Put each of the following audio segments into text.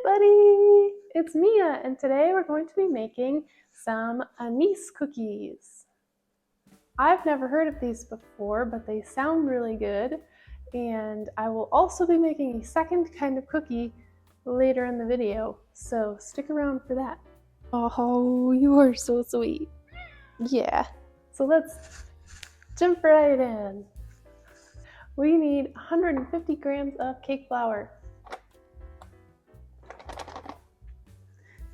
everybody! It's Mia, and today we're going to be making some anise cookies. I've never heard of these before, but they sound really good, and I will also be making a second kind of cookie later in the video, so stick around for that. Oh, you are so sweet. Yeah, so let's jump right in. We need 150 grams of cake flour.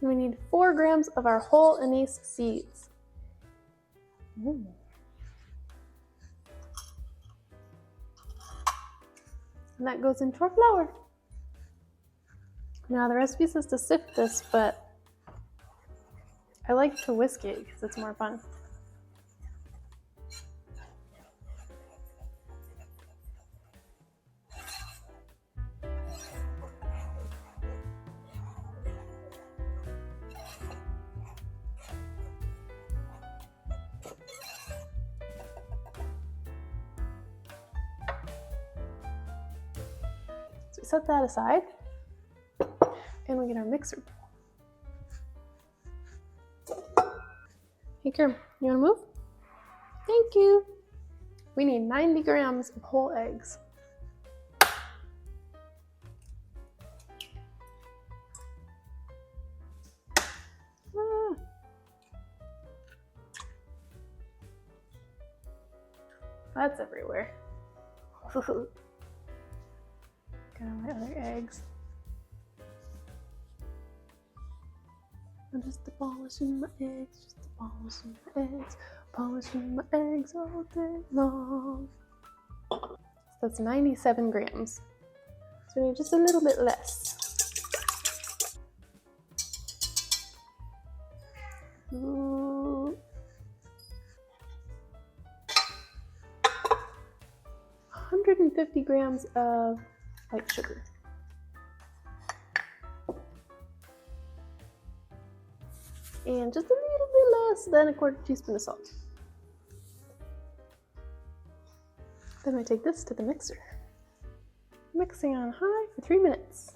And we need 4 grams of our whole anise seeds. Ooh. And that goes into our flour. Now the recipe says to sift this, but I like to whisk it because it's more fun. So we set that aside, and we get our mixer bowl. Hey, Kerm, you want to move? Thank you. We need 90 grams of whole eggs. That's everywhere. Got all my other eggs. I'm just polishing my eggs, just polishing my eggs, polishing my eggs all day long. So that's 97 grams. So we need just a little bit less. Ooh. 150 grams of white sugar. And just a little bit less than a quarter teaspoon of salt. Then I take this to the mixer. Mixing on high for 3 minutes.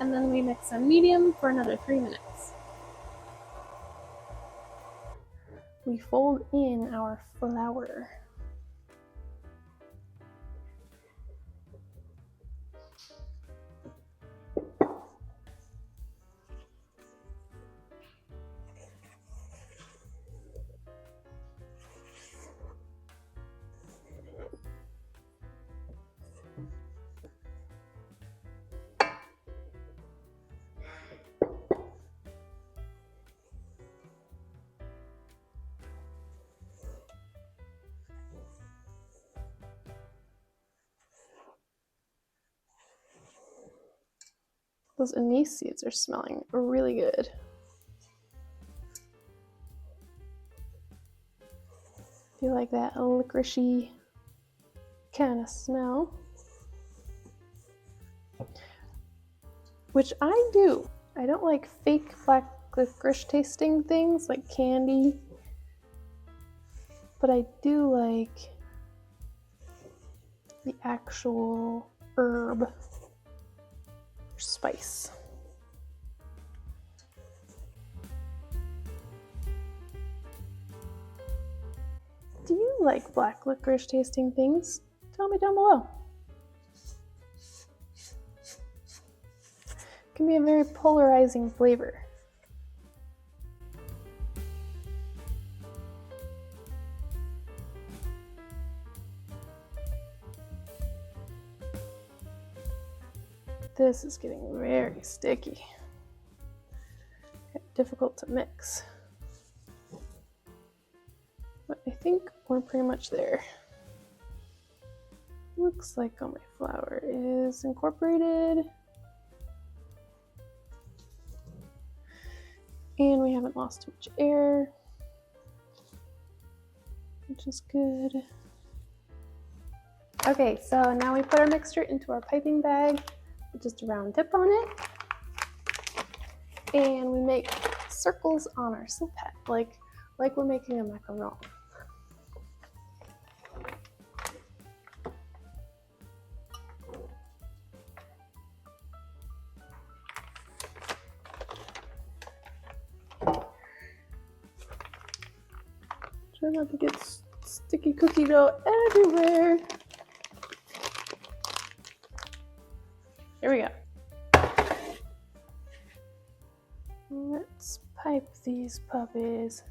And then we mix on medium for another 3 minutes. We fold in our flour. Those anise seeds are smelling really good. Do you like that licorice-y kind of smell? Which I do. I don't like fake black licorice tasting things like candy, but I do like the actual herb or spice. Do you like black licorice tasting things? Tell me down below. It can be a very polarizing flavor. This is getting very sticky. Difficult to mix. But I think we're pretty much there. Looks like all my flour is incorporated. And we haven't lost too much air, which is good. Okay, so now we put our mixture into our piping bag with just a round tip on it. And we make circles on our silpat, like we're making a macaron. Try not to get sticky cookie dough everywhere. Here we go. Let's pipe these puppies.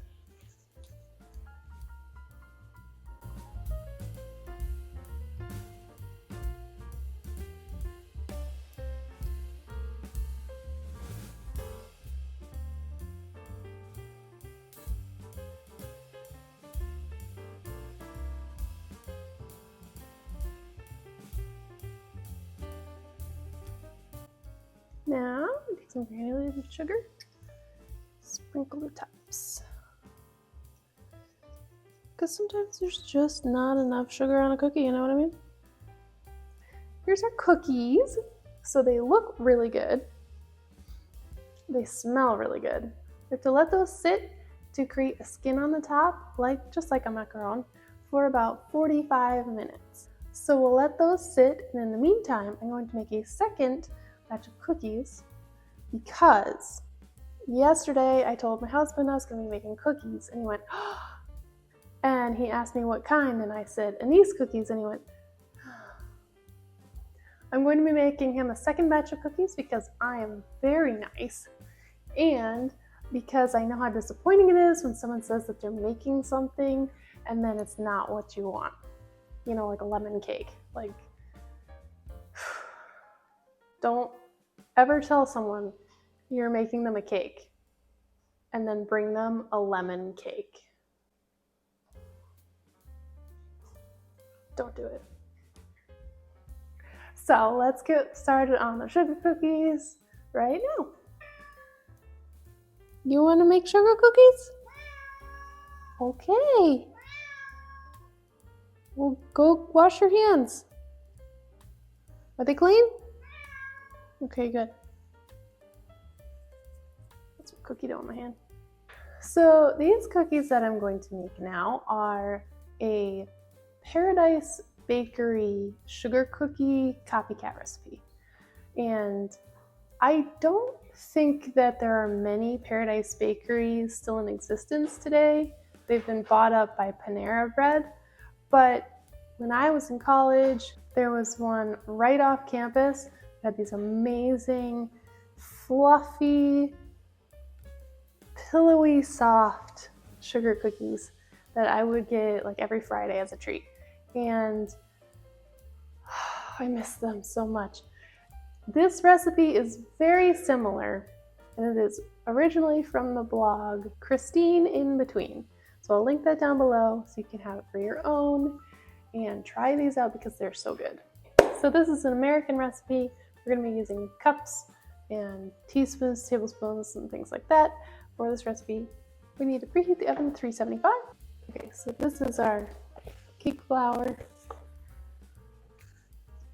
Now, take some granulated sugar, sprinkle the tops. Because sometimes there's just not enough sugar on a cookie, you know what I mean? Here's our cookies. So they look really good. They smell really good. You have to let those sit to create a skin on the top, just like a macaron, for about 45 minutes. So we'll let those sit, and in the meantime, I'm going to make a second batch of cookies because yesterday I told my husband I was going to be making cookies, and he went, oh, and he asked me what kind, and I said Anise cookies, and he went, I'm going to be making him a second batch of cookies because I am very nice, and because I know how disappointing it is when someone says that they're making something and then it's not what you want. You know, like a lemon cake. Like, don't ever tell someone you're making them a cake and then bring them a lemon cake. Don't do it. So let's get started on the sugar cookies right now. You want to make sugar cookies? Okay. Well, go wash your hands. Are they clean? Okay, good. Put some cookie dough in my hand. So these cookies that I'm going to make now are a Paradise Bakery sugar cookie copycat recipe. And I don't think that there are many Paradise Bakeries still in existence today. They've been bought up by Panera Bread. But when I was in college, there was one right off campus that had these amazing, fluffy, pillowy, soft sugar cookies that I would get like every Friday as a treat. And I miss them so much. This recipe is very similar, and it is originally from the blog Christine in Between. So I'll link that down below so you can have it for your own and try these out because they're so good. So this is an American recipe. We're going to be using cups and teaspoons, tablespoons, and things like that for this recipe. We need to preheat the oven to 375. Okay, so this is our cake flour.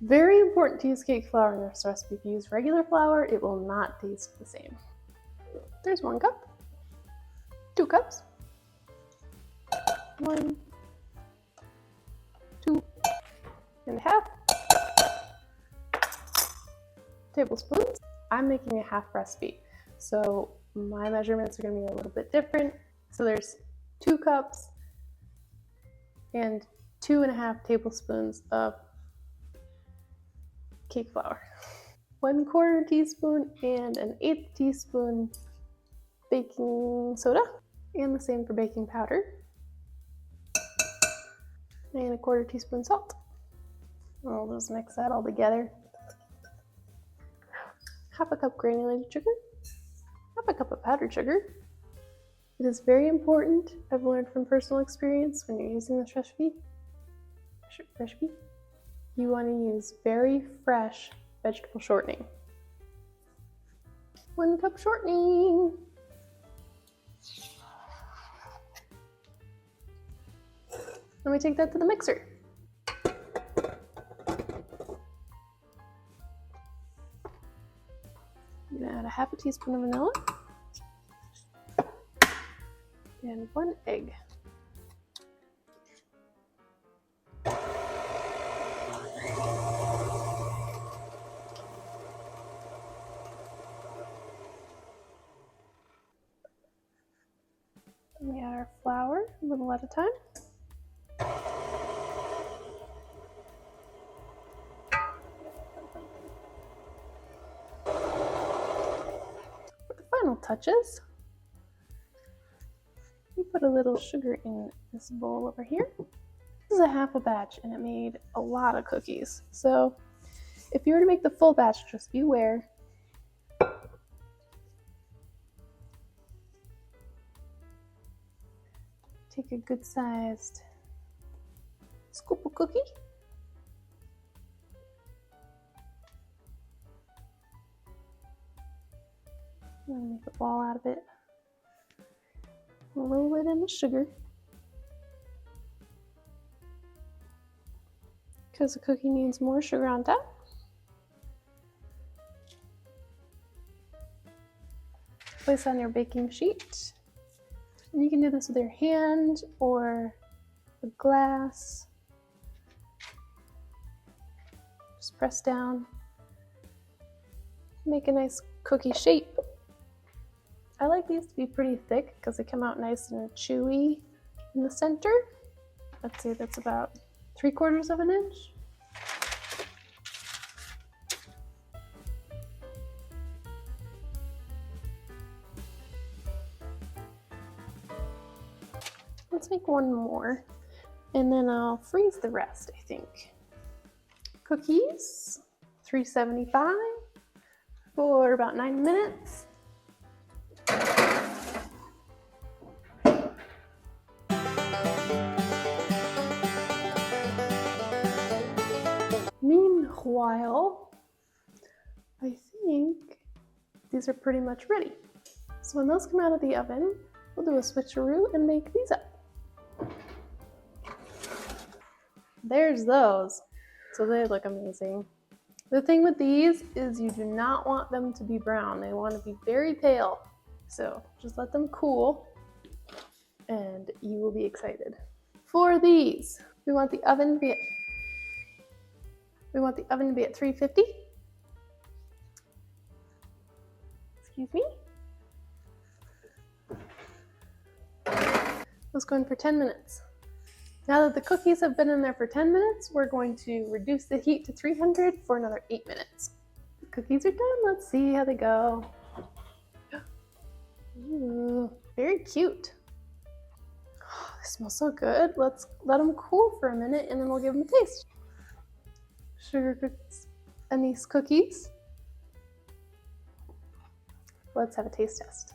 Very important to use cake flour in this recipe. If you use regular flour, it will not taste the same. There's 1 cup, 2 cups, 1, 2.5 tablespoons. I'm making a half recipe, so my measurements are going to be a little bit different. So there's 2 cups and 2.5 tablespoons of cake flour, 1/4 teaspoon and 1/8 teaspoon baking soda, and the same for baking powder, and 1/4 teaspoon salt. I'll just mix that all together. 1/2 cup granulated sugar, 1/2 cup of powdered sugar. It is very important, I've learned from personal experience, when you're using this recipe, you want to use very fresh vegetable shortening. 1 cup shortening. Then we take that to the mixer. I'm gonna add 1/2 teaspoon of vanilla, and 1 egg. We add our flour a little at a time. For the final touches, we put a little sugar in this bowl over here. This is a half a batch and it made a lot of cookies. So if you were to make the full batch, just beware. Take a good sized scoop of cookie. I'm gonna make a ball out of it. Roll it in the sugar. Because the cookie needs more sugar on top. Place on your baking sheet. And you can do this with your hand or a glass. Just press down. Make a nice cookie shape. I like these to be pretty thick because they come out nice and chewy in the center. Let's say that's about 3/4 of an inch. Let's make one more and then I'll freeze the rest, I think. Cookies, 375 for about 9 minutes. Meanwhile, I think these are pretty much ready. So when those come out of the oven, we'll do a switcheroo and make these up. There's those. So they look amazing. The thing with these is you do not want them to be brown. They want to be very pale. So just let them cool and you will be excited. For these, we want the oven to be at 350. Excuse me. Let's go in for 10 minutes. Now that the cookies have been in there for 10 minutes, we're going to reduce the heat to 300 for another 8 minutes. The cookies are done. Let's see how they go. Ooh, very cute. Oh, they smell so good. Let's let them cool for a minute and then we'll give them a taste. Sugar cookies, anise cookies. Let's have a taste test.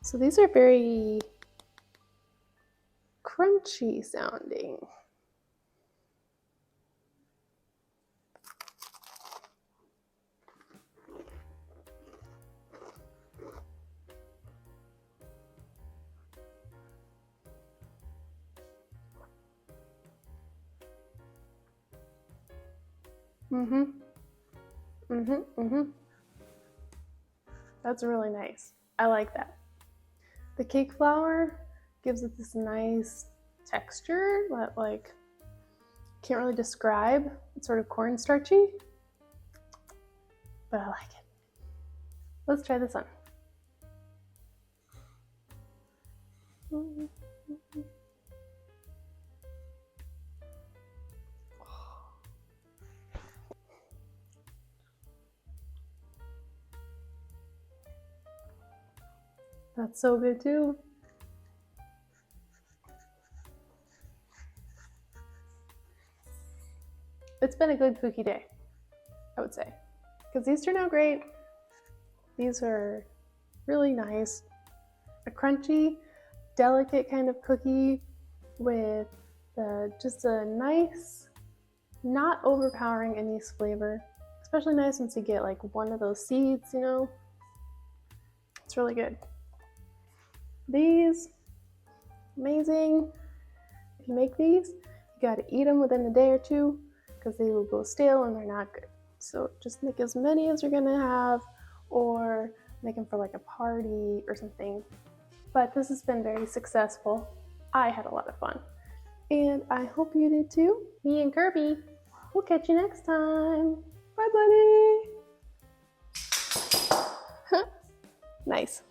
So these are very crunchy sounding. That's really nice. I like that. The cake flour gives it this nice texture that like can't really describe. It's sort of cornstarchy, but I like it. Let's try this on. That's so good too. It's been a good cookie day, I would say, because these turn out great. These are really nice. A crunchy, delicate kind of cookie with just a nice, not overpowering anise flavor. Especially nice once you get like one of those seeds, you know. It's really good. These, amazing. If you make these, you gotta eat them within a day or two because they will go stale and they're not good. So just make as many as you're gonna have or make them for like a party or something. But this has been very successful. I had a lot of fun. And I hope you did too. Me and Kirby. We'll catch you next time. Bye, buddy. Nice.